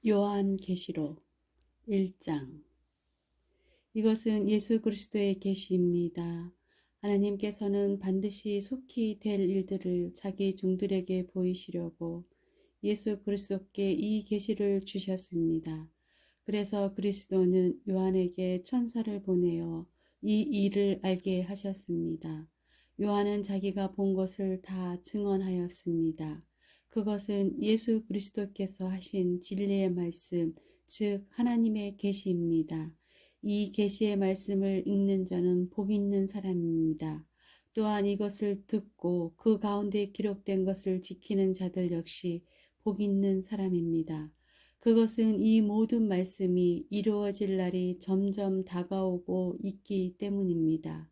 요한계시록 1장. 이것은 예수 그리스도의 계시입니다. 하나님께서는 반드시 속히 될 일들을 자기 종들에게 보이시려고 예수 그리스도께 이 계시를 주셨습니다. 그래서 그리스도는 요한에게 천사를 보내어 이 일을 알게 하셨습니다. 요한은 자기가 본 것을 다 증언하였습니다. 그것은 예수 그리스도께서 하신 진리의 말씀, 즉 하나님의 계시입니다. 이 계시의 말씀을 읽는 자는 복 있는 사람입니다. 또한 이것을 듣고 그 가운데 기록된 것을 지키는 자들 역시 복 있는 사람입니다. 그것은 이 모든 말씀이 이루어질 날이 점점 다가오고 있기 때문입니다.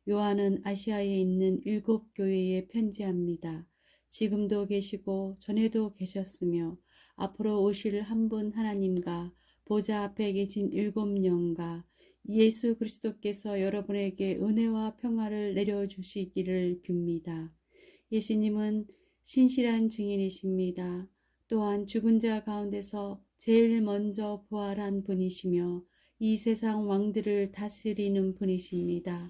요한은 아시아에 있는 7교회에 편지합니다. 지금도 계시고 전에도 계셨으며 앞으로 오실 한 분 하나님과 보좌 앞에 계신 7영과 예수 그리스도께서 여러분에게 은혜와 평화를 내려주시기를 빕니다. 예수님은 신실한 증인이십니다. 또한 죽은 자 가운데서 제일 먼저 부활한 분이시며 이 세상 왕들을 다스리는 분이십니다.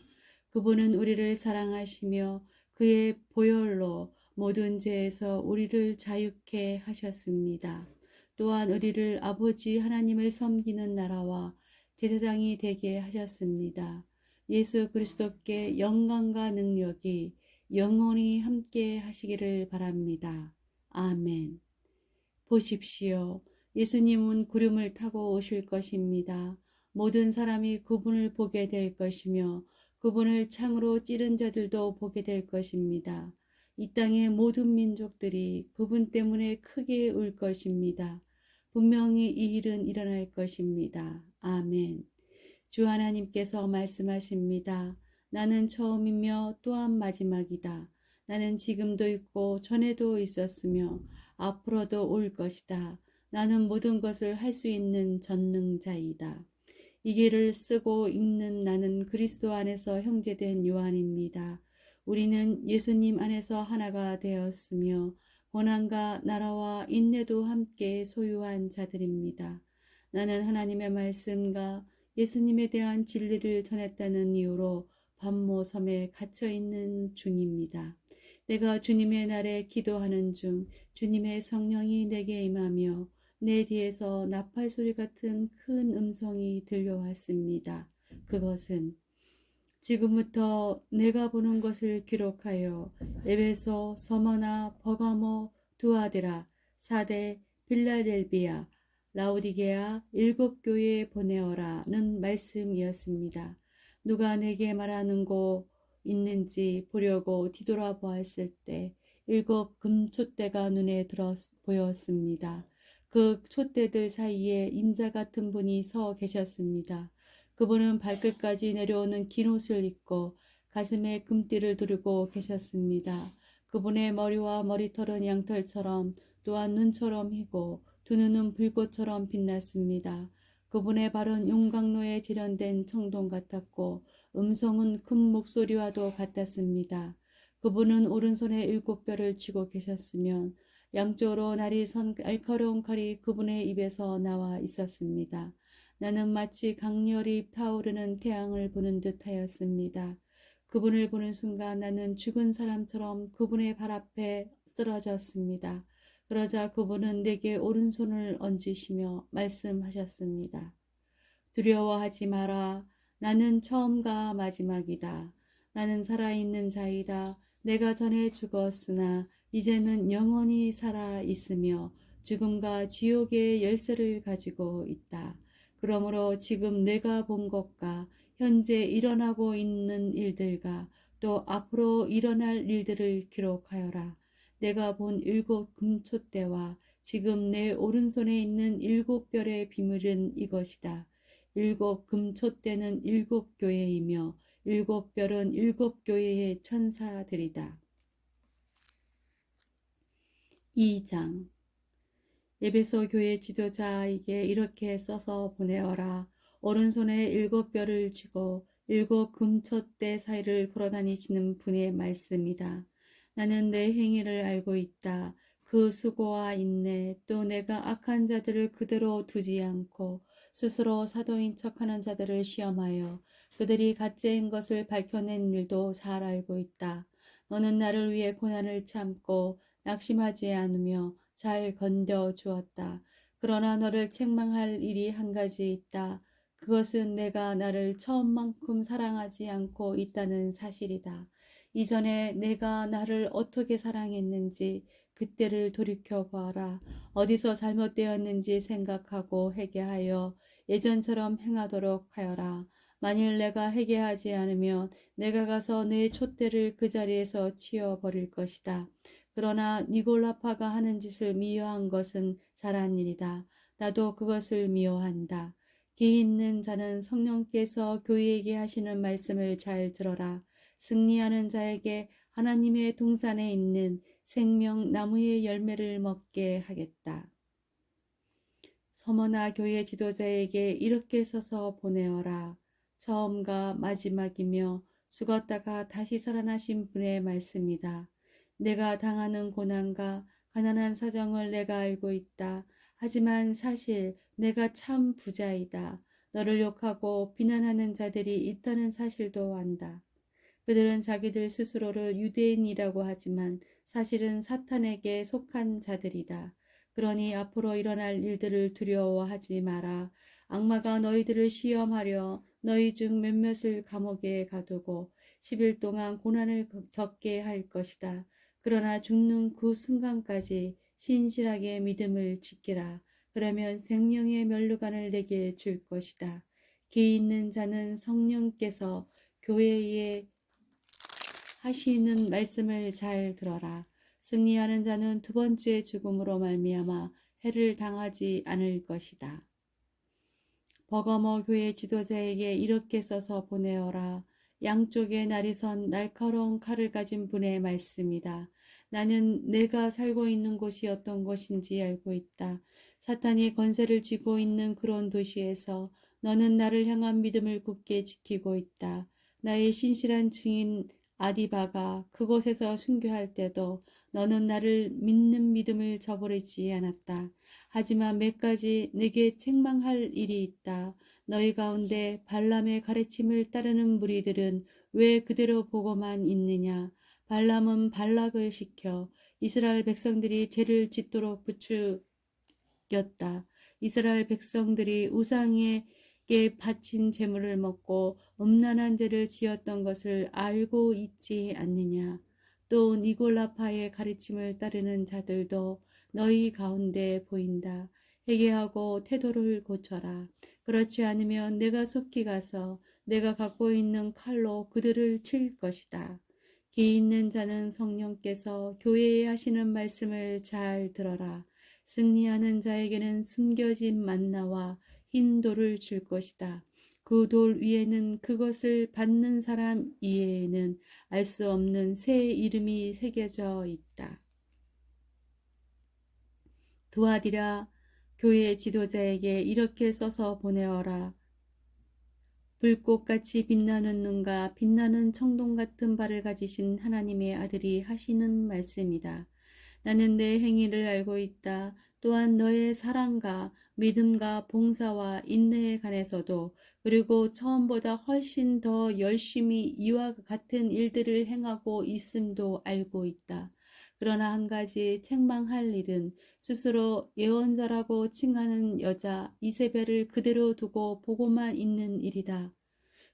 그분은 우리를 사랑하시며 그의 보혈로 모든 죄에서 우리를 자유케 하셨습니다. 또한 우리를 아버지 하나님을 섬기는 나라와 제사장이 되게 하셨습니다. 예수 그리스도께 영광과 능력이 영원히 함께 하시기를 바랍니다. 아멘. 보십시오. 예수님은 구름을 타고 오실 것입니다. 모든 사람이 그분을 보게 될 것이며 그분을 창으로 찌른 자들도 보게 될 것입니다. 이 땅의 모든 민족들이 그분 때문에 크게 울 것입니다. 분명히 이 일은 일어날 것입니다. 아멘. 주 하나님께서 말씀하십니다. 나는 처음이며 또한 마지막이다. 나는 지금도 있고 전에도 있었으며 앞으로도 올 것이다. 나는 모든 것을 할 수 있는 전능자이다. 이 글을 쓰고 읽는 나는 그리스도 안에서 형제된 요한입니다. 우리는 예수님 안에서 하나가 되었으며 고난과 나라와 인내도 함께 소유한 자들입니다. 나는 하나님의 말씀과 예수님에 대한 진리를 전했다는 이유로 반모섬에 갇혀 있는 중입니다. 내가 주님의 날에 기도하는 중 주님의 성령이 내게 임하며 내 뒤에서 나팔 소리 같은 큰 음성이 들려왔습니다. 그것은 지금부터 내가 보는 것을 기록하여 에베소, 서머나, 버가모, 두아데라, 사데, 빌라델비아, 라오디게아 7교회에 보내어라는 말씀이었습니다. 누가 내게 말하는 거 있는지 보려고 뒤돌아보았을 때 7금촛대가 눈에 보였습니다. 그 촛대들 사이에 인자 같은 분이 서 계셨습니다. 그분은 발끝까지 내려오는 긴 옷을 입고 가슴에 금띠를 두르고 계셨습니다. 그분의 머리와 머리털은 양털처럼 또한 눈처럼 희고 두 눈은 불꽃처럼 빛났습니다. 그분의 발은 용광로에 지련된 청동 같았고 음성은 큰 목소리와도 같았습니다. 그분은 오른손에 7뼈를 쥐고 계셨으며 양쪽으로 날이 선 날카로운 칼이 그분의 입에서 나와 있었습니다. 나는 마치 강렬히 타오르는 태양을 보는 듯 하였습니다. 그분을 보는 순간 나는 죽은 사람처럼 그분의 발 앞에 쓰러졌습니다. 그러자 그분은 내게 오른손을 얹으시며 말씀하셨습니다. 두려워하지 마라. 나는 처음과 마지막이다. 나는 살아있는 자이다. 내가 전에 죽었으나 이제는 영원히 살아 있으며 죽음과 지옥의 열쇠를 가지고 있다. 그러므로 지금 내가 본 것과 현재 일어나고 있는 일들과 또 앞으로 일어날 일들을 기록하여라. 내가 본 7금촛대와 지금 내 오른손에 있는 7별의 비밀은 이것이다. 7금촛대는 7교회이며 7별은 7교회의 천사들이다. 2장. 에베소 교회 지도자에게 이렇게 써서 보내어라. 오른손에 7뼈를 쥐고 7금촛대 사이를 걸어다니시는 분의 말씀이다. 나는 내 행위를 알고 있다. 그 수고와 인내 또 내가 악한 자들을 그대로 두지 않고 스스로 사도인 척하는 자들을 시험하여 그들이 가짜인 것을 밝혀낸 일도 잘 알고 있다. 너는 나를 위해 고난을 참고 낙심하지 않으며 잘 건져 주었다. 그러나 너를 책망할 일이 한 가지 있다. 그것은 내가 나를 처음만큼 사랑하지 않고 있다는 사실이다. 이전에 내가 나를 어떻게 사랑했는지 그때를 돌이켜 보아라. 어디서 잘못되었는지 생각하고 회개하여 예전처럼 행하도록 하여라. 만일 내가 회개하지 않으면 내가 가서 내 촛대를 그 자리에서 치워버릴 것이다. 그러나 니골라파가 하는 짓을 미워한 것은 잘한 일이다. 나도 그것을 미워한다. 기 있는 자는 성령께서 교회에게 하시는 말씀을 잘 들어라. 승리하는 자에게 하나님의 동산에 있는 생명 나무의 열매를 먹게 하겠다. 서머나 교회 지도자에게 이렇게 써서 보내어라. 처음과 마지막이며 죽었다가 다시 살아나신 분의 말씀이다. 내가 당하는 고난과 가난한 사정을 내가 알고 있다. 하지만 사실 내가 참 부자이다. 너를 욕하고 비난하는 자들이 있다는 사실도 안다. 그들은 자기들 스스로를 유대인이라고 하지만 사실은 사탄에게 속한 자들이다. 그러니 앞으로 일어날 일들을 두려워하지 마라. 악마가 너희들을 시험하려 너희 중 몇몇을 감옥에 가두고 10일 동안 고난을 겪게 할 것이다. 그러나 죽는 그 순간까지 신실하게 믿음을 지키라. 그러면 생명의 면류관을 내게 줄 것이다. 기 있는 자는 성령께서 교회에 하시는 말씀을 잘 들어라. 승리하는 자는 두 번째 죽음으로 말미암아 해를 당하지 않을 것이다. 버거머 교회 지도자에게 이렇게 써서 보내어라. 양쪽에 날이 선 날카로운 칼을 가진 분의 말씀이다. 나는 내가 살고 있는 곳이 어떤 곳인지 알고 있다. 사탄이 권세를 쥐고 있는 그런 도시에서 너는 나를 향한 믿음을 굳게 지키고 있다. 나의 신실한 증인 아디바가 그곳에서 순교할 때도 너는 나를 믿는 믿음을 저버리지 않았다. 하지만 몇 가지 내게 책망할 일이 있다. 너희 가운데 발람의 가르침을 따르는 무리들은 왜 그대로 보고만 있느냐. 발람은 발락을 시켜 이스라엘 백성들이 죄를 짓도록 부추겼다. 이스라엘 백성들이 우상에게 바친 제물을 먹고 음란한 죄를 지었던 것을 알고 있지 않느냐. 또 니골라파의 가르침을 따르는 자들도 너희 가운데 보인다. 회개하고 태도를 고쳐라. 그렇지 않으면 내가 속히 가서 내가 갖고 있는 칼로 그들을 칠 것이다. 기 있는 자는 성령께서 교회에 하시는 말씀을 잘 들어라. 승리하는 자에게는 숨겨진 만나와 흰 돌을 줄 것이다. 그 돌 위에는 그것을 받는 사람 이외에는 알 수 없는 새 이름이 새겨져 있다. 두아디라 교회 지도자에게 이렇게 써서 보내어라. 불꽃같이 빛나는 눈과 빛나는 청동 같은 발을 가지신 하나님의 아들이 하시는 말씀이다. 나는 내 행위를 알고 있다. 또한 너의 사랑과 믿음과 봉사와 인내에 관해서도 그리고 처음보다 훨씬 더 열심히 이와 같은 일들을 행하고 있음도 알고 있다. 그러나 한 가지 책망할 일은 스스로 예언자라고 칭하는 여자 이세벨을 그대로 두고 보고만 있는 일이다.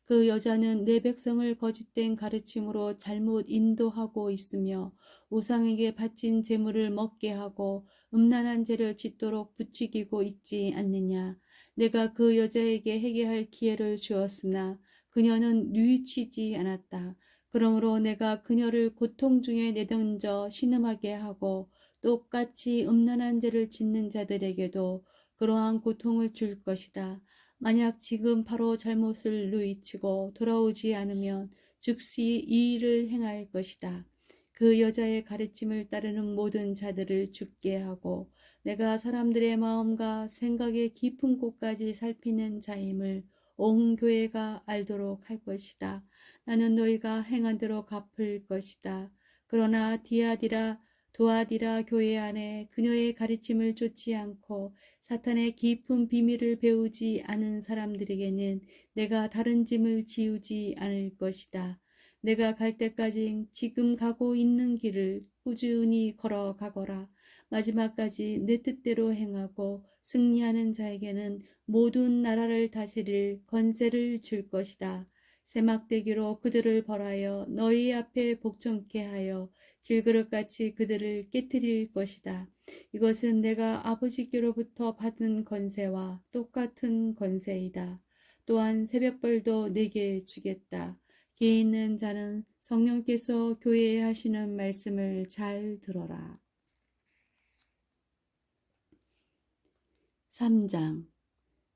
그 여자는 내 백성을 거짓된 가르침으로 잘못 인도하고 있으며 우상에게 바친 재물을 먹게 하고 음란한 죄를 짓도록 부추기고 있지 않느냐. 내가 그 여자에게 회개할 기회를 주었으나 그녀는 뉘우치지 않았다. 그러므로 내가 그녀를 고통 중에 내던져 신음하게 하고 똑같이 음란한 죄를 짓는 자들에게도 그러한 고통을 줄 것이다. 만약 지금 바로 잘못을 누이치고 돌아오지 않으면 즉시 이 일을 행할 것이다. 그 여자의 가르침을 따르는 모든 자들을 죽게 하고 내가 사람들의 마음과 생각의 깊은 곳까지 살피는 자임을 온 교회가 알도록 할 것이다. 나는 너희가 행한 대로 갚을 것이다. 그러나 디아디라 도아디라 교회 안에 그녀의 가르침을 쫓지 않고 사탄의 깊은 비밀을 배우지 않은 사람들에게는 내가 다른 짐을 지우지 않을 것이다. 내가 갈 때까지 지금 가고 있는 길을 꾸준히 걸어가거라. 마지막까지 내 뜻대로 행하고 승리하는 자에게는 모든 나라를 다스릴 권세를 줄 것이다. 세막대기로 그들을 벌하여 너희 앞에 복종케 하여 질그릇같이 그들을 깨뜨릴 것이다. 이것은 내가 아버지께로부터 받은 권세와 똑같은 권세이다. 또한 새벽벌도 내게 주겠다. 귀에 있는 자는 성령께서 교회에 하시는 말씀을 잘 들어라. 3장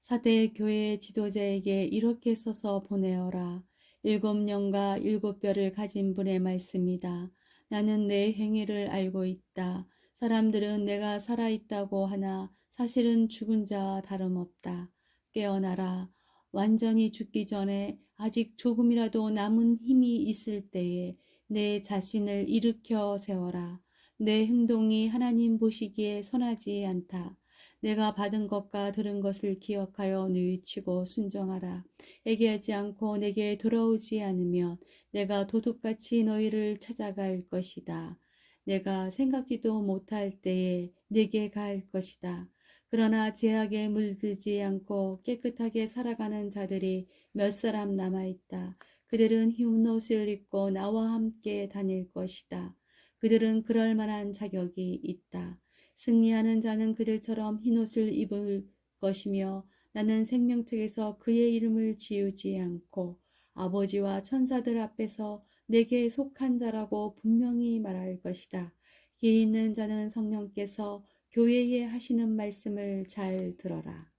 사대 교회 지도자에게 이렇게 써서 보내어라. 7년과 7뼈를 가진 분의 말씀이다. 나는 내 행위를 알고 있다. 사람들은 내가 살아있다고 하나 사실은 죽은 자와 다름없다. 깨어나라. 완전히 죽기 전에 아직 조금이라도 남은 힘이 있을 때에 내 자신을 일으켜 세워라. 내 행동이 하나님 보시기에 선하지 않다. 내가 받은 것과 들은 것을 기억하여 뉘우치고 순종하라. 애기하지 않고 내게 돌아오지 않으면 내가 도둑같이 너희를 찾아갈 것이다. 내가 생각지도 못할 때에 내게 갈 것이다. 그러나 죄악에 물들지 않고 깨끗하게 살아가는 자들이 몇 사람 남아있다. 그들은 흰 옷을 입고 나와 함께 다닐 것이다. 그들은 그럴 만한 자격이 있다. 승리하는 자는 그들처럼 흰옷을 입을 것이며 나는 생명책에서 그의 이름을 지우지 않고 아버지와 천사들 앞에서 내게 속한 자라고 분명히 말할 것이다. 귀 있는 자는 성령께서 교회에 하시는 말씀을 잘 들어라.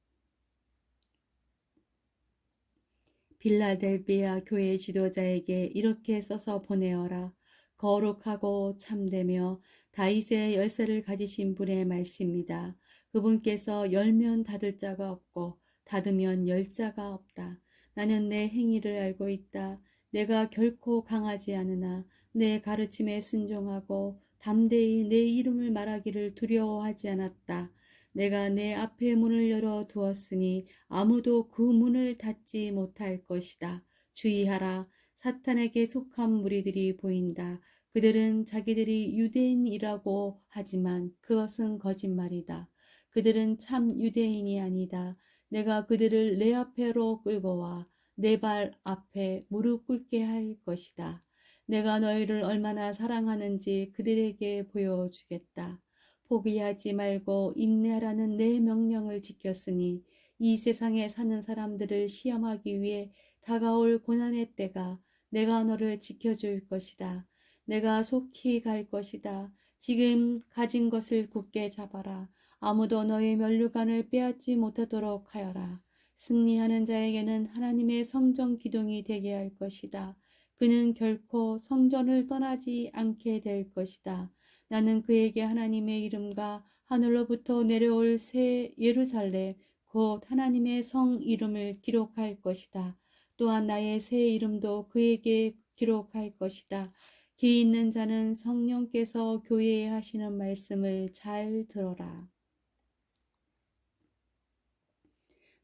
빌라델비아 교회 지도자에게 이렇게 써서 보내어라. 거룩하고 참되며 다윗의 열쇠를 가지신 분의 말씀입니다. 그분께서 열면 닫을 자가 없고 닫으면 열 자가 없다. 나는 내 행위를 알고 있다. 내가 결코 강하지 않으나 내 가르침에 순종하고 담대히 내 이름을 말하기를 두려워하지 않았다. 내가 내 앞에 문을 열어 두었으니 아무도 그 문을 닫지 못할 것이다. 주의하라. 사탄에게 속한 무리들이 보인다. 그들은 자기들이 유대인이라고 하지만 그것은 거짓말이다. 그들은 참 유대인이 아니다. 내가 그들을 내 앞에로 끌고 와 내 발 앞에 무릎 꿇게 할 것이다. 내가 너희를 얼마나 사랑하는지 그들에게 보여주겠다. 포기하지 말고 인내하라는 내 명령을 지켰으니 이 세상에 사는 사람들을 시험하기 위해 다가올 고난의 때가 내가 너를 지켜줄 것이다. 내가 속히 갈 것이다. 지금 가진 것을 굳게 잡아라. 아무도 너의 면류관을 빼앗지 못하도록 하여라. 승리하는 자에게는 하나님의 성전 기둥이 되게 할 것이다. 그는 결코 성전을 떠나지 않게 될 것이다. 나는 그에게 하나님의 이름과 하늘로부터 내려올 새 예루살렘 곧 하나님의 성 이름을 기록할 것이다. 또한 나의 새 이름도 그에게 기록할 것이다. 귀 있는 자는 성령께서 교회에 하시는 말씀을 잘 들어라.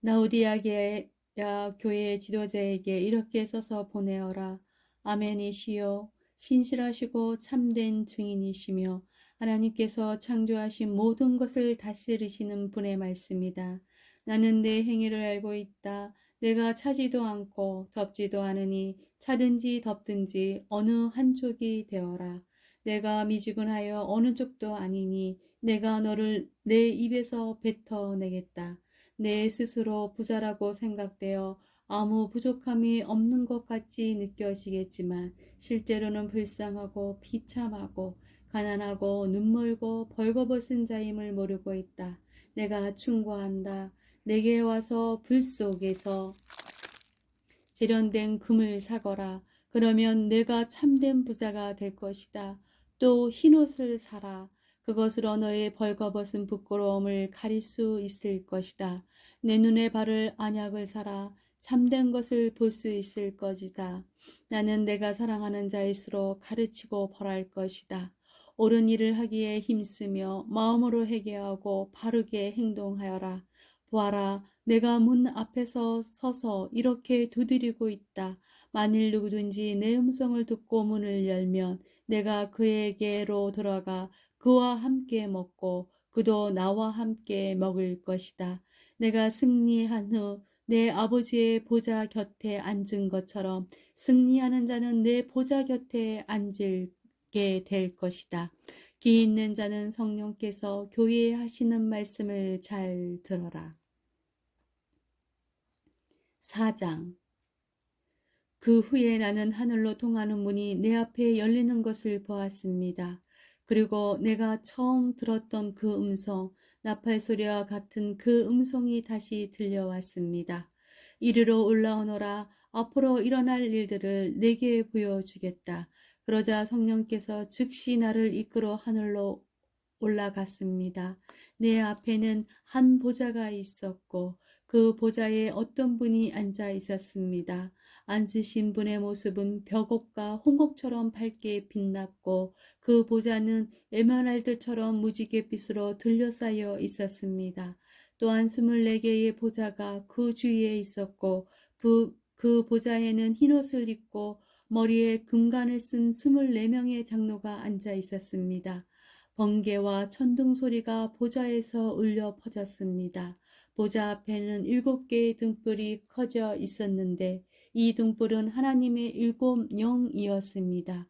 라우디아게아 교회 지도자에게 이렇게 써서 보내어라. 아멘이시요. 신실하시고 참된 증인이시며 하나님께서 창조하신 모든 것을 다스리시는 분의 말씀이다. 나는 내 행위를 알고 있다. 내가 차지도 않고 덥지도 않으니 차든지 덥든지 어느 한쪽이 되어라. 내가 미지근하여 어느 쪽도 아니니 내가 너를 내 입에서 뱉어내겠다. 내 스스로 부자라고 생각되어 아무 부족함이 없는 것 같이 느껴지겠지만 실제로는 불쌍하고 비참하고 가난하고 눈멀고 벌거벗은 자임을 모르고 있다. 내가 충고한다. 내게 와서 불 속에서 재련된 금을 사거라. 그러면 내가 참된 부자가 될 것이다. 또 흰옷을 사라. 그것으로 너의 벌거벗은 부끄러움을 가릴 수 있을 것이다. 내 눈에 바를 안약을 사라. 참된 것을 볼 수 있을 것이다. 나는 내가 사랑하는 자일수록 가르치고 벌할 것이다. 옳은 일을 하기에 힘쓰며 마음으로 회개하고 바르게 행동하여라. 보아라, 내가 문 앞에서 서서 이렇게 두드리고 있다. 만일 누구든지 내 음성을 듣고 문을 열면 내가 그에게로 들어가 그와 함께 먹고 그도 나와 함께 먹을 것이다. 내가 승리한 후 내 아버지의 보좌 곁에 앉은 것처럼 승리하는 자는 내 보좌 곁에 앉게 될 것이다. 귀 있는 자는 성령께서 교회에 하시는 말씀을 잘 들어라. 4장. 그 후에 나는 하늘로 통하는 문이 내 앞에 열리는 것을 보았습니다. 그리고 내가 처음 들었던 그 음성, 나팔 소리와 같은 그 음성이 다시 들려왔습니다. 이리로 올라오너라. 앞으로 일어날 일들을 내게 보여주겠다. 그러자 성령께서 즉시 나를 이끌어 하늘로 올라갔습니다. 내 앞에는 한 보좌가 있었고 그 보좌에 어떤 분이 앉아 있었습니다. 앉으신 분의 모습은 벽옥과 홍옥처럼 밝게 빛났고 그 보좌는 에메랄드처럼 무지갯빛으로 둘러싸여 있었습니다. 또한 24개의 보좌가 그 주위에 있었고 그 보좌에는 흰옷을 입고 머리에 금관을 쓴 24명의 장로가 앉아 있었습니다. 번개와 천둥 소리가 보좌에서 울려 퍼졌습니다. 보좌 앞에는 7개의 등불이 커져 있었는데 이 등불은 하나님의 7영이었습니다.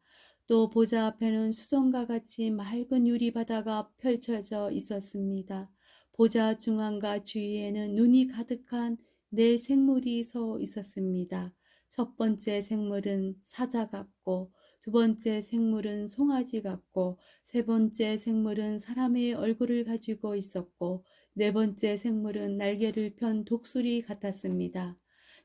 또 보좌 앞에는 수정과 같이 맑은 유리바다가 펼쳐져 있었습니다. 보좌 중앙과 주위에는 눈이 가득한 네 생물이 서 있었습니다. 첫 번째 생물은 사자 같고 두 번째 생물은 송아지 같고 세 번째 생물은 사람의 얼굴을 가지고 있었고 네 번째 생물은 날개를 편 독수리 같았습니다.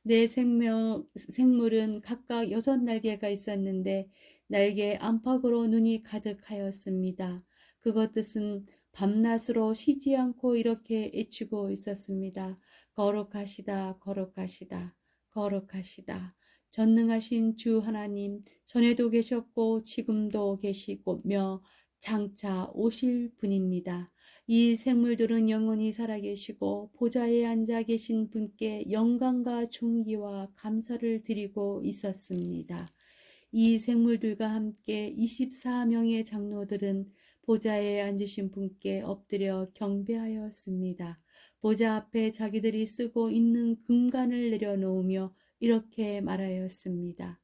네 생물은 각각 6날개가 있었는데 날개 안팎으로 눈이 가득하였습니다. 그것 뜻은 밤낮으로 쉬지 않고 이렇게 외치고 있었습니다. 거룩하시다, 거룩하시다, 거룩하시다. 전능하신 주 하나님, 전에도 계셨고 지금도 계시고며 장차 오실 분입니다. 이 생물들은 영원히 살아계시고 보좌에 앉아 계신 분께 영광과 존귀와 감사를 드리고 있었습니다. 이 생물들과 함께 24명의 장로들은 보좌에 앉으신 분께 엎드려 경배하였습니다. 보좌 앞에 자기들이 쓰고 있는 금관을 내려놓으며 이렇게 말하였습니다.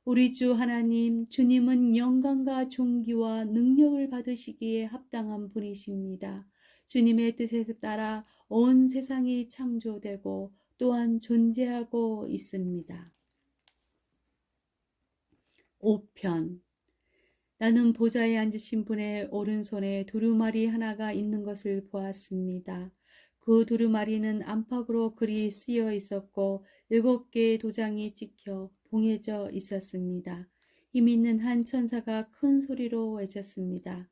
우리 주 하나님, 주님은 영광과 존귀와 능력을 받으시기에 합당한 분이십니다. 주님의 뜻에 따라 온 세상이 창조되고 또한 존재하고 있습니다. 5편. 나는 보좌에 앉으신 분의 오른손에 두루마리 하나가 있는 것을 보았습니다. 그 두루마리는 안팎으로 글이 쓰여 있었고 7개의 도장이 찍혀 봉해져 있었습니다. 힘 있는 한 천사가 큰 소리로 외쳤습니다.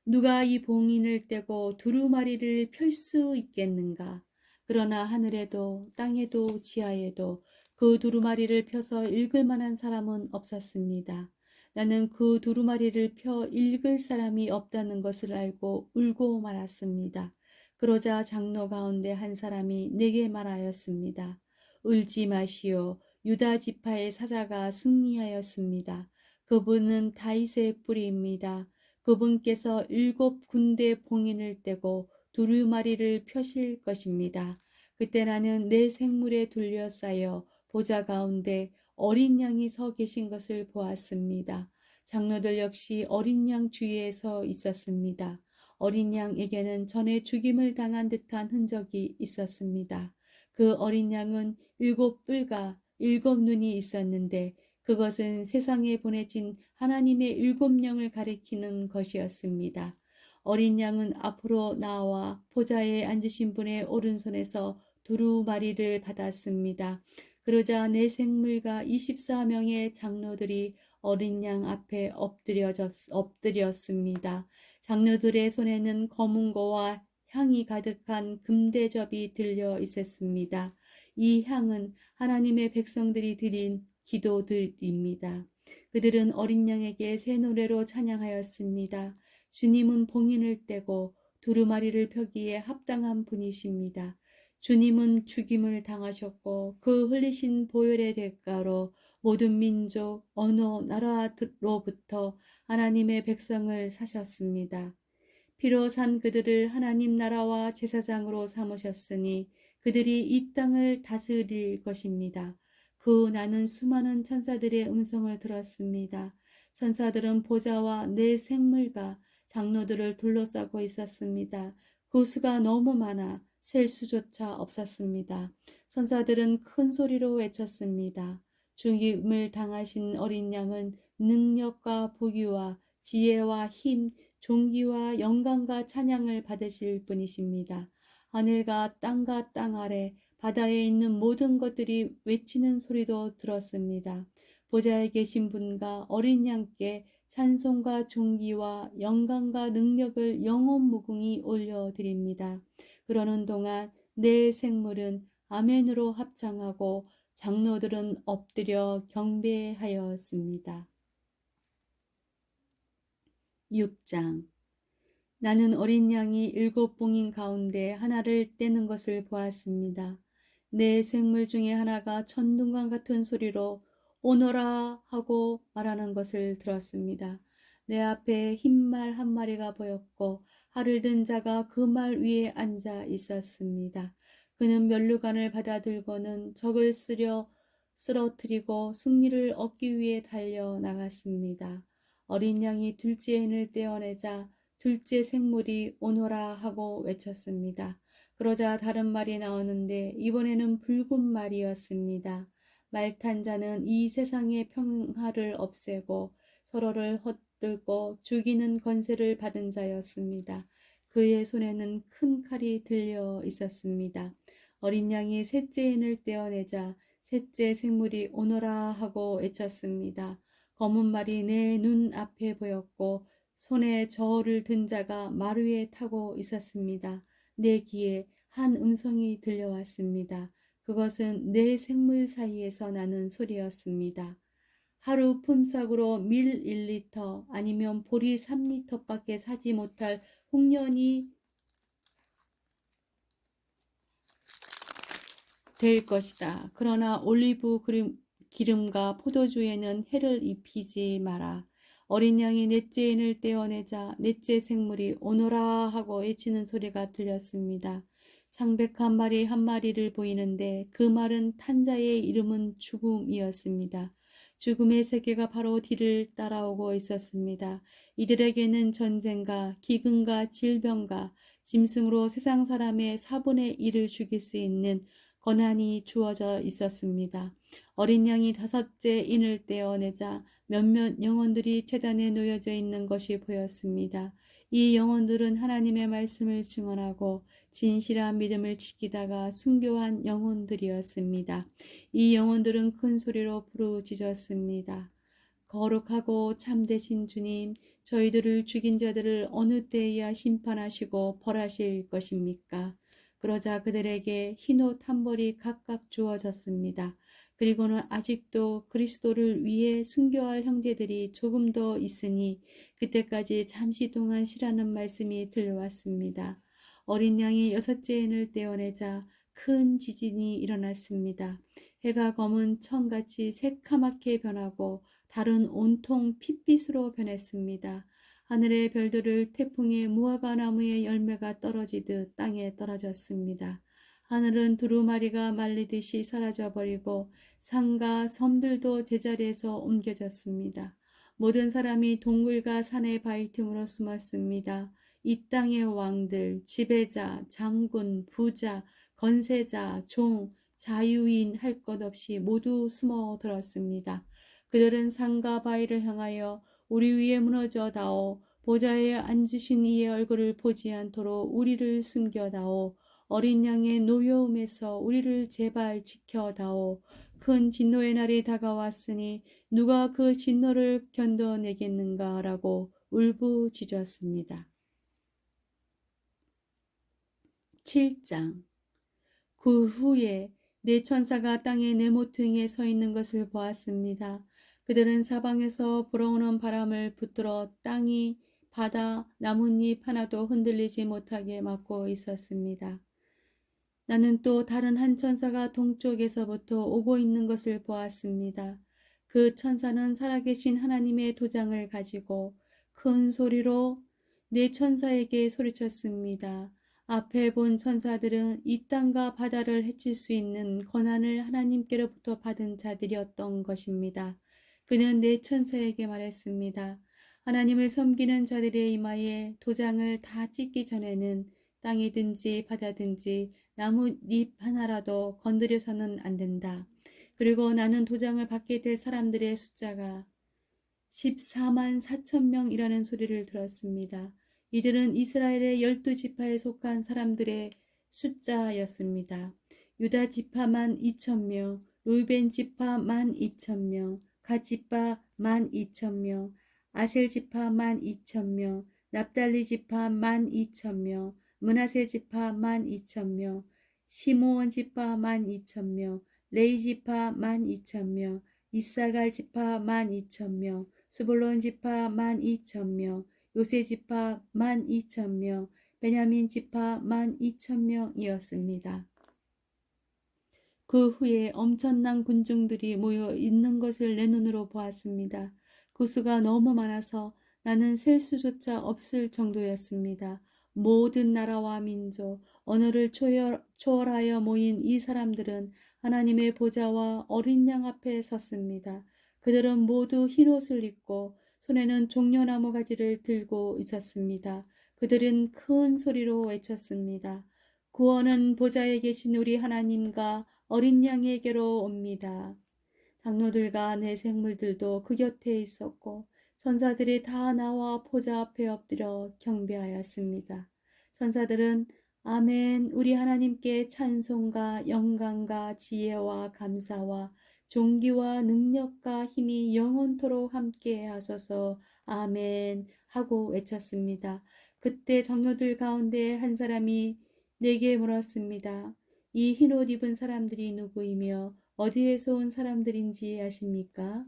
누가 이 봉인을 떼고 두루마리를 펼 수 있겠는가? 그러나 하늘에도 땅에도 지하에도 그 두루마리를 펴서 읽을 만한 사람은 없었습니다. 나는 그 두루마리를 펴 읽을 사람이 없다는 것을 알고 울고 말았습니다. 그러자 장로 가운데 한 사람이 내게 말하였습니다. 울지 마시오. 유다 지파의 사자가 승리하였습니다. 그분은 다윗의 뿌리입니다. 그분께서 7군데 봉인을 떼고 두루마리를 펴실 것입니다. 그때 나는 내 생물에 둘러싸여 보좌 가운데 어린 양이 서 계신 것을 보았습니다. 장로들 역시 어린 양 주위에 서 있었습니다. 어린 양에게는 전에 죽임을 당한 듯한 흔적이 있었습니다. 그 어린 양은 7뿔과 7눈이 있었는데 그것은 세상에 보내진 하나님의 7영을 가리키는 것이었습니다. 어린 양은 앞으로 나와 보좌에 앉으신 분의 오른손에서 두루마리를 받았습니다. 그러자 내 생물과 24명의 장로들이 어린 양 앞에 엎드렸습니다. 장로들의 손에는 검은고와 향이 가득한 금대접이 들려 있었습니다. 이 향은 하나님의 백성들이 드린 기도들입니다. 그들은 어린 양에게 새 노래로 찬양하였습니다. 주님은 봉인을 떼고 두루마리를 펴기에 합당한 분이십니다. 주님은 죽임을 당하셨고 그 흘리신 보혈의 대가로 모든 민족, 언어, 나라로부터 하나님의 백성을 사셨습니다. 피로 산 그들을 하나님 나라와 제사장으로 삼으셨으니 그들이 이 땅을 다스릴 것입니다. 그 나는 수많은 천사들의 음성을 들었습니다. 천사들은 보좌와 내 생물과 장로들을 둘러싸고 있었습니다. 그 수가 너무 많아 셀 수조차 없었습니다. 천사들은 큰 소리로 외쳤습니다. 죽임을 당하신 어린 양은 능력과 부귀와 지혜와 힘, 존귀와 영광과 찬양을 받으실 분이십니다. 하늘과 땅과 땅 아래 바다에 있는 모든 것들이 외치는 소리도 들었습니다. 보좌에 계신 분과 어린 양께 찬송과 존귀와 영광과 능력을 영원 무궁히 올려드립니다. 그러는 동안 내 생물은 아멘으로 합창하고 장로들은 엎드려 경배하였습니다. 6장. 나는 어린 양이 7봉인 가운데 하나를 떼는 것을 보았습니다. 내 생물 중에 하나가 천둥과 같은 소리로 오너라 하고 말하는 것을 들었습니다. 내 앞에 흰말 한 마리가 보였고 활을 든 자가 그 말 위에 앉아 있었습니다. 그는 면류관을 받아 들고는 적을 쓰러뜨리고 승리를 얻기 위해 달려 나갔습니다. 어린 양이 둘째 인을 떼어내자 둘째 생물이 오너라 하고 외쳤습니다. 그러자 다른 말이 나오는데 이번에는 붉은 말이었습니다. 말 탄 자는 이 세상의 평화를 없애고 서로를 헛들고 죽이는 권세를 받은 자였습니다. 그의 손에는 큰 칼이 들려 있었습니다. 어린 양이 셋째 인을 떼어내자 셋째 생물이 오너라 하고 외쳤습니다. 검은 말이 내 눈 앞에 보였고 손에 저울을 든 자가 말 위에 타고 있었습니다. 내 귀에 한 음성이 들려왔습니다. 그것은 내 생물 사이에서 나는 소리였습니다. 하루 품삯으로 밀 1리터 아니면 보리 3리터밖에 사지 못할 홍련이 될 것이다. 그러나 올리브 기름과 포도주에는 해를 입히지 마라. 어린 양이 넷째 인을 떼어내자 넷째 생물이 오너라 하고 외치는 소리가 들렸습니다. 창백한 말이 한 마리를 보이는데 그 말은 탄 자의 이름은 죽음이었습니다. 죽음의 세계가 바로 뒤를 따라오고 있었습니다. 이들에게는 전쟁과 기근과 질병과 짐승으로 세상 사람의 4분의 1을 죽일 수 있는 권한이 주어져 있었습니다. 어린 양이 다섯째 인을 떼어내자 몇몇 영혼들이 제단에 놓여져 있는 것이 보였습니다. 이 영혼들은 하나님의 말씀을 증언하고 진실한 믿음을 지키다가 순교한 영혼들이었습니다. 이 영혼들은 큰 소리로 부르짖었습니다. 거룩하고 참되신 주님, 저희들을 죽인 자들을 어느 때에야 심판하시고 벌하실 것입니까? 그러자 그들에게 흰옷 한 벌이 각각 주어졌습니다. 그리고는 아직도 그리스도를 위해 순교할 형제들이 조금 더 있으니 그때까지 잠시 동안 쉬라는 말씀이 들려왔습니다. 어린 양이 여섯째 인을 떼어내자 큰 지진이 일어났습니다. 해가 검은 청같이 새카맣게 변하고 달은 온통 핏빛으로 변했습니다. 하늘의 별들을 태풍에 무화과 나무의 열매가 떨어지듯 땅에 떨어졌습니다. 하늘은 두루마리가 말리듯이 사라져버리고 산과 섬들도 제자리에서 옮겨졌습니다. 모든 사람이 동굴과 산의 바위 틈으로 숨었습니다. 이 땅의 왕들, 지배자, 장군, 부자, 건세자, 종, 자유인 할 것 없이 모두 숨어들었습니다. 그들은 산과 바위를 향하여 우리 위에 무너져다오. 보좌에 앉으신 이의 얼굴을 보지 않도록 우리를 숨겨다오. 어린 양의 노여움에서 우리를 제발 지켜다오. 큰 진노의 날이 다가왔으니 누가 그 진노를 견뎌내겠는가라고 울부짖었습니다. 7장. 그 후에 네 천사가 땅의 네 모퉁이에 서 있는 것을 보았습니다. 그들은 사방에서 불어오는 바람을 붙들어 땅이 바다 나뭇잎 하나도 흔들리지 못하게 막고 있었습니다. 나는 또 다른 한 천사가 동쪽에서부터 오고 있는 것을 보았습니다. 그 천사는 살아계신 하나님의 도장을 가지고 큰 소리로 네 천사에게 소리쳤습니다. 앞에 본 천사들은 이 땅과 바다를 해칠 수 있는 권한을 하나님께로부터 받은 자들이었던 것입니다. 그는 네 천사에게 말했습니다. 하나님을 섬기는 자들의 이마에 도장을 다 찍기 전에는 땅이든지 바다든지 나뭇잎 하나라도 건드려서는 안 된다. 그리고 나는 도장을 받게 될 사람들의 숫자가 14만 4천 명이라는 소리를 들었습니다. 이들은 이스라엘의 12지파에 속한 사람들의 숫자였습니다. 유다 지파만 2천 명, 루벤 지파만 2천 명, 갓 지파만 2천 명, 아셀 지파만 2천 명, 납달리 지파만 2천 명, 므낫세 지파만 2천 명, 시므온 지파만 2천 명, 레위 지파만 2천 명, 이사갈 지파만 2천 명, 스불론 지파 12,000명, 요새 지파 12,000명, 베냐민 지파 12,000명이었습니다. 그 후에 엄청난 군중들이 모여 있는 것을 내 눈으로 보았습니다. 그 수가 너무 많아서 나는 셀 수조차 없을 정도였습니다. 모든 나라와 민족, 언어를 초월하여 모인 이 사람들은 하나님의 보좌와 어린 양 앞에 섰습니다. 그들은 모두 흰옷을 입고 손에는 종려나무 가지를 들고 있었습니다. 그들은 큰 소리로 외쳤습니다. 구원은 보좌에 계신 우리 하나님과 어린 양에게로 옵니다. 장로들과 내생물들도 그 곁에 있었고 천사들이 다 나와 보좌 앞에 엎드려 경배하였습니다. 천사들은 아멘, 우리 하나님께 찬송과 영광과 지혜와 감사와 존귀와 능력과 힘이 영원토록 함께 하소서 아멘 하고 외쳤습니다. 그때 장로들 가운데 한 사람이 내게 물었습니다. 이 흰옷 입은 사람들이 누구이며 어디에서 온 사람들인지 아십니까?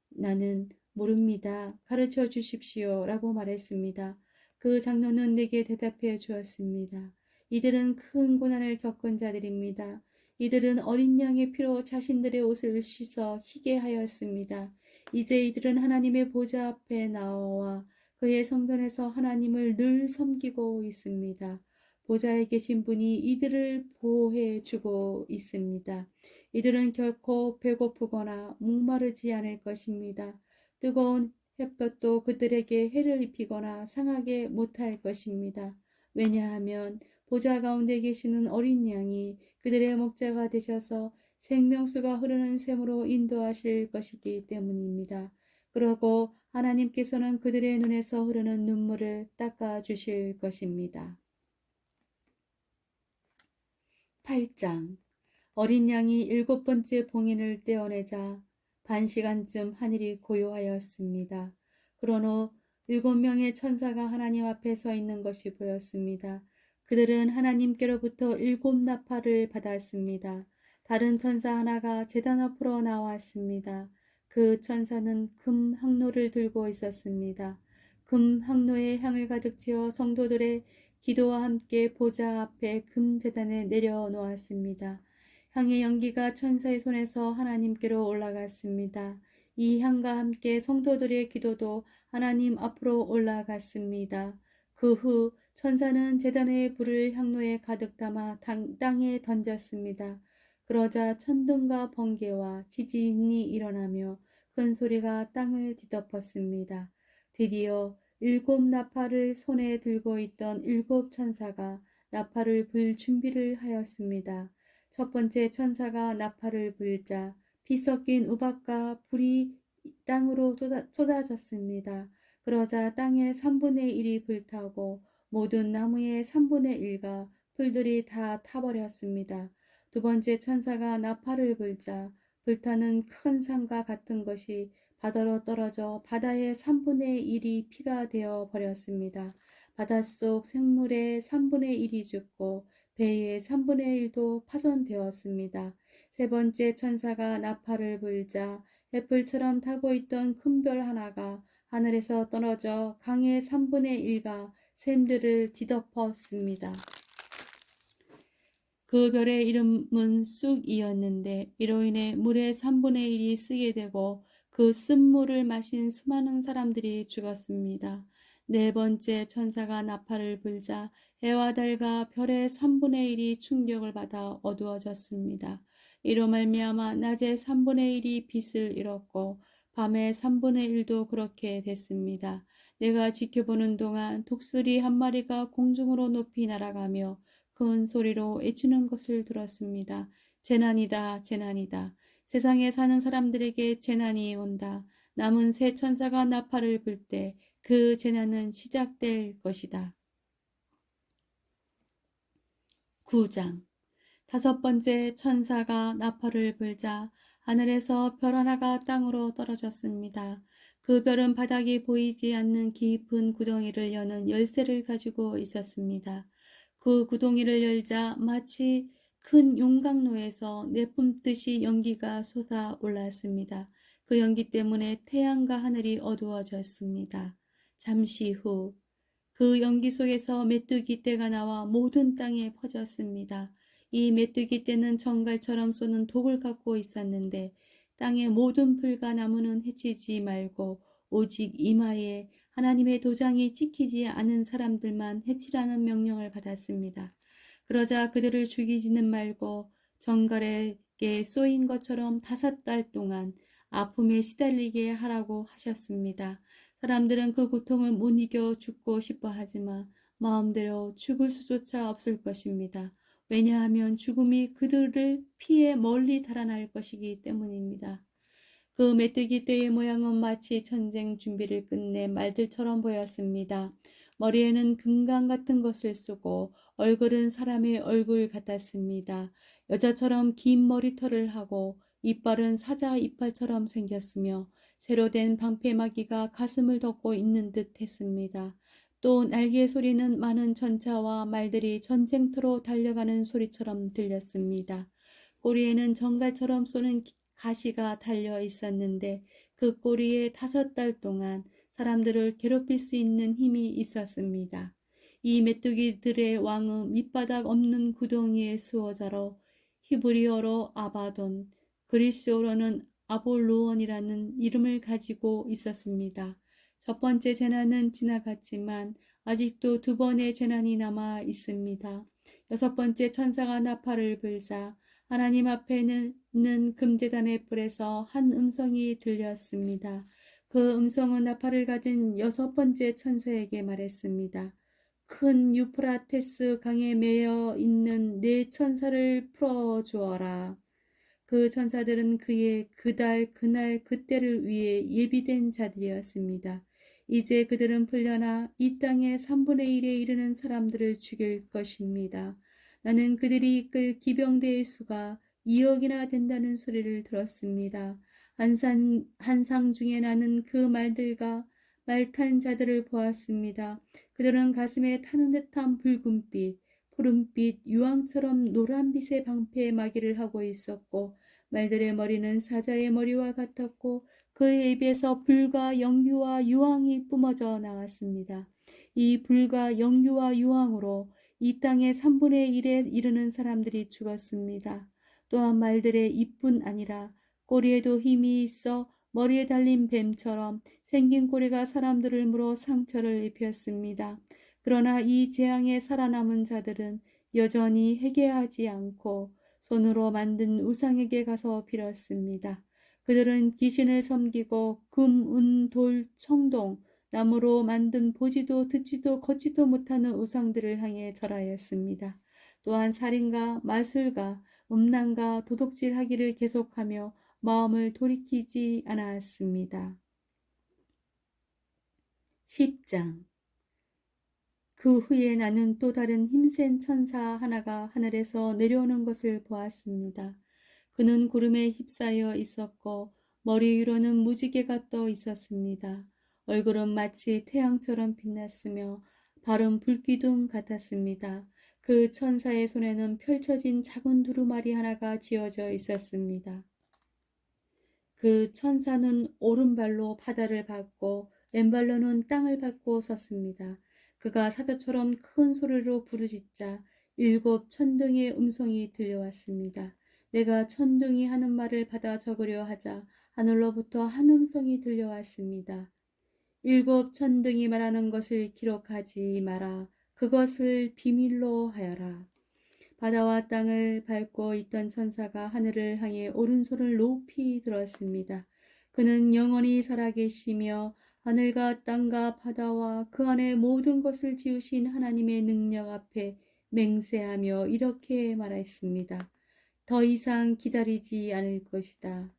나는 모릅니다. 가르쳐 주십시오. 라고 말했습니다. 그 장로는 내게 대답해 주었습니다. 이들은 큰 고난을 겪은 자들입니다. 이들은 어린 양의 피로 자신들의 옷을 씻어 희게 하였습니다. 이제 이들은 하나님의 보좌 앞에 나와 그의 성전에서 하나님을 늘 섬기고 있습니다. 보좌에 계신 분이 이들을 보호해 주고 있습니다. 이들은 결코 배고프거나 목마르지 않을 것입니다. 뜨거운 햇볕도 그들에게 해를 입히거나 상하게 못할 것입니다. 왜냐하면 보좌 가운데 계시는 어린 양이 그들의 목자가 되셔서 생명수가 흐르는 샘으로 인도하실 것이기 때문입니다. 그러고 하나님께서는 그들의 눈에서 흐르는 눈물을 닦아 주실 것입니다. 8장 어린 양이 7번째 봉인을 떼어내자 반시간쯤 하늘이 고요하였습니다. 그런 후 7명의 천사가 하나님 앞에 서 있는 것이 보였습니다. 그들은 하나님께로부터 7나팔을 받았습니다. 다른 천사 하나가 제단 앞으로 나왔습니다. 그 천사는 금 항로를 들고 있었습니다. 금 항로에 향을 가득 채워 성도들의 기도와 함께 보좌 앞에 금제단에 내려놓았습니다. 향의 연기가 천사의 손에서 하나님께로 올라갔습니다. 이 향과 함께 성도들의 기도도 하나님 앞으로 올라갔습니다. 그 후 천사는 제단의 불을 향로에 가득 담아 땅에 던졌습니다. 그러자 천둥과 번개와 지진이 일어나며 큰 소리가 땅을 뒤덮었습니다. 드디어 7나팔을 손에 들고 있던 7천사가 나팔을 불 준비를 하였습니다. 첫 번째 천사가 나팔을 불자 피 섞인 우박과 불이 땅으로 쏟아졌습니다. 그러자 땅의 3분의 1이 불타고 모든 나무의 3분의 1과 풀들이 다 타버렸습니다. 두 번째 천사가 나팔을 불자 불타는 큰 산과 같은 것이 바다로 떨어져 바다의 3분의 1이 피가 되어 버렸습니다. 바닷속 생물의 3분의 1이 죽고 배의 3분의 1도 파손되었습니다. 세 번째 천사가 나팔을 불자 횃불처럼 타고 있던 큰 별 하나가 하늘에서 떨어져 강의 3분의 1가 샘들을 뒤덮었습니다. 그 별의 이름은 쑥이었는데 이로 인해 물의 3분의 1이 쓰게 되고 그 쓴물을 마신 수많은 사람들이 죽었습니다. 네 번째 천사가 나팔을 불자 해와 달과 별의 3분의 1이 충격을 받아 어두워졌습니다. 이로 말미암아 낮의 3분의 1이 빛을 잃었고 밤의 3분의 1도 그렇게 됐습니다. 내가 지켜보는 동안 독수리 한 마리가 공중으로 높이 날아가며 큰 소리로 외치는 것을 들었습니다. 재난이다, 재난이다. 세상에 사는 사람들에게 재난이 온다. 남은 새 천사가 나팔을 불 때 그 재난은 시작될 것이다. 9장. 다섯 번째 천사가 나팔을 불자 하늘에서 별 하나가 땅으로 떨어졌습니다. 그 별은 바닥이 보이지 않는 깊은 구덩이를 여는 열쇠를 가지고 있었습니다. 그 구덩이를 열자 마치 큰 용광로에서 내뿜듯이 연기가 솟아올랐습니다. 그 연기 때문에 태양과 하늘이 어두워졌습니다. 잠시 후 그 연기 속에서 메뚜기 떼가 나와 모든 땅에 퍼졌습니다. 이 메뚜기 떼는 정갈처럼 쏘는 독을 갖고 있었는데 땅의 모든 풀과 나무는 해치지 말고 오직 이마에 하나님의 도장이 찍히지 않은 사람들만 해치라는 명령을 받았습니다. 그러자 그들을 죽이지는 말고 정갈에게 쏘인 것처럼 5달 동안 아픔에 시달리게 하라고 하셨습니다. 사람들은 그 고통을 못 이겨 죽고 싶어 하지만 마음대로 죽을 수조차 없을 것입니다. 왜냐하면 죽음이 그들을 피해 멀리 달아날 것이기 때문입니다. 그 메뚜기 떼의 모양은 마치 전쟁 준비를 끝낸 말들처럼 보였습니다. 머리에는 금강 같은 것을 쓰고 얼굴은 사람의 얼굴 같았습니다. 여자처럼 긴 머리털을 하고 이빨은 사자 이빨처럼 생겼으며 새로 된 방패막이가 가슴을 덮고 있는 듯 했습니다. 또 날개 소리는 많은 전차와 말들이 전쟁터로 달려가는 소리처럼 들렸습니다. 꼬리에는 정갈처럼 쏘는 가시가 달려 있었는데 그 꼬리에 5달 동안 사람들을 괴롭힐 수 있는 힘이 있었습니다. 이 메뚜기들의 왕은 밑바닥 없는 구덩이의 수호자로 히브리어로 아바돈, 그리스어로는 아볼로원이라는 이름을 가지고 있었습니다. 첫 번째 재난은 지나갔지만 아직도 2번의 재난이 남아 있습니다. 6번째 천사가 나팔을 불자 하나님 앞에는 금제단의 뿔에서 한 음성이 들렸습니다. 그 음성은 나팔을 가진 6번째 천사에게 말했습니다. 큰 유프라테스 강에 매여 있는 네 천사를 풀어주어라. 그 천사들은 그의 그달 그날 그때를 위해 예비된 자들이었습니다. 이제 그들은 풀려나 이 땅의 3분의 1에 이르는 사람들을 죽일 것입니다. 나는 그들이 이끌 기병대의 수가 2억이나 된다는 소리를 들었습니다. 한상 중에 나는 그 말들과 말탄 자들을 보았습니다. 그들은 가슴에 타는 듯한 붉은빛, 푸른빛, 유황처럼 노란빛의 방패에 마개를 하고 있었고 말들의 머리는 사자의 머리와 같았고 그의 입에서 불과 연기와 유황이 뿜어져 나왔습니다. 이 불과 연기와 유황으로 이 땅의 3분의 1에 이르는 사람들이 죽었습니다. 또한 말들의 입뿐 아니라 꼬리에도 힘이 있어 머리에 달린 뱀처럼 생긴 꼬리가 사람들을 물어 상처를 입혔습니다. 그러나 이 재앙에 살아남은 자들은 여전히 회개하지 않고 손으로 만든 우상에게 가서 빌었습니다. 그들은 귀신을 섬기고 금, 은, 돌, 청동, 나무로 만든 보지도 듣지도 걷지도 못하는 우상들을 향해 절하였습니다. 또한 살인과 마술과 음란과 도둑질하기를 계속하며 마음을 돌이키지 않았습니다. 10장. 그 후에 나는 또 다른 힘센 천사 하나가 하늘에서 내려오는 것을 보았습니다. 그는 구름에 휩싸여 있었고 머리 위로는 무지개가 떠 있었습니다. 얼굴은 마치 태양처럼 빛났으며 발은 불기둥 같았습니다. 그 천사의 손에는 펼쳐진 작은 두루마리 하나가 쥐어져 있었습니다. 그 천사는 오른발로 바다를 밟고 왼발로는 땅을 밟고 섰습니다. 그가 사자처럼 큰 소리로 부르짖자 일곱 천둥의 음성이 들려왔습니다. 내가 천둥이 하는 말을 받아 적으려 하자 하늘로부터 한 음성이 들려왔습니다. 일곱 천둥이 말하는 것을 기록하지 마라. 그것을 비밀로 하여라. 바다와 땅을 밟고 있던 천사가 하늘을 향해 오른손을 높이 들었습니다. 그는 영원히 살아계시며 하늘과 땅과 바다와 그 안에 모든 것을 지으신 하나님의 능력 앞에 맹세하며 이렇게 말했습니다. 더 이상 기다리지 않을 것이다.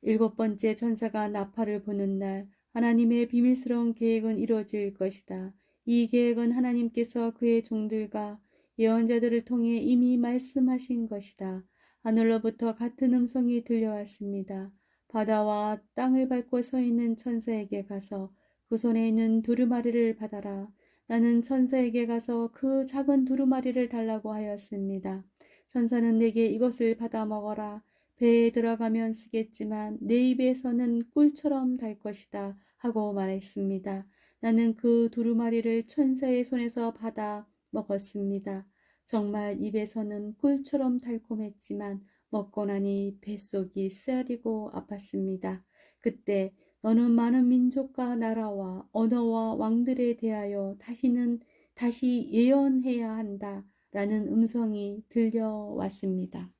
일곱 번째 천사가 나팔을 부는 날 하나님의 비밀스러운 계획은 이루어질 것이다. 이 계획은 하나님께서 그의 종들과 예언자들을 통해 이미 말씀하신 것이다. 하늘로부터 같은 음성이 들려왔습니다. 바다와 땅을 밟고 서 있는 천사에게 가서 그 손에 있는 두루마리를 받아라. 나는 천사에게 가서 그 작은 두루마리를 달라고 하였습니다. 천사는 내게 이것을 받아 먹어라. 배에 들어가면 쓰겠지만 내 입에서는 꿀처럼 달 것이다 하고 말했습니다. 나는 그 두루마리를 천사의 손에서 받아 먹었습니다. 정말 입에서는 꿀처럼 달콤했지만 먹고 나니 뱃속이 쓰라리고 아팠습니다. 그때 너는 많은 민족과 나라와 언어와 왕들에 대하여 다시 예언해야 한다 라는 음성이 들려왔습니다.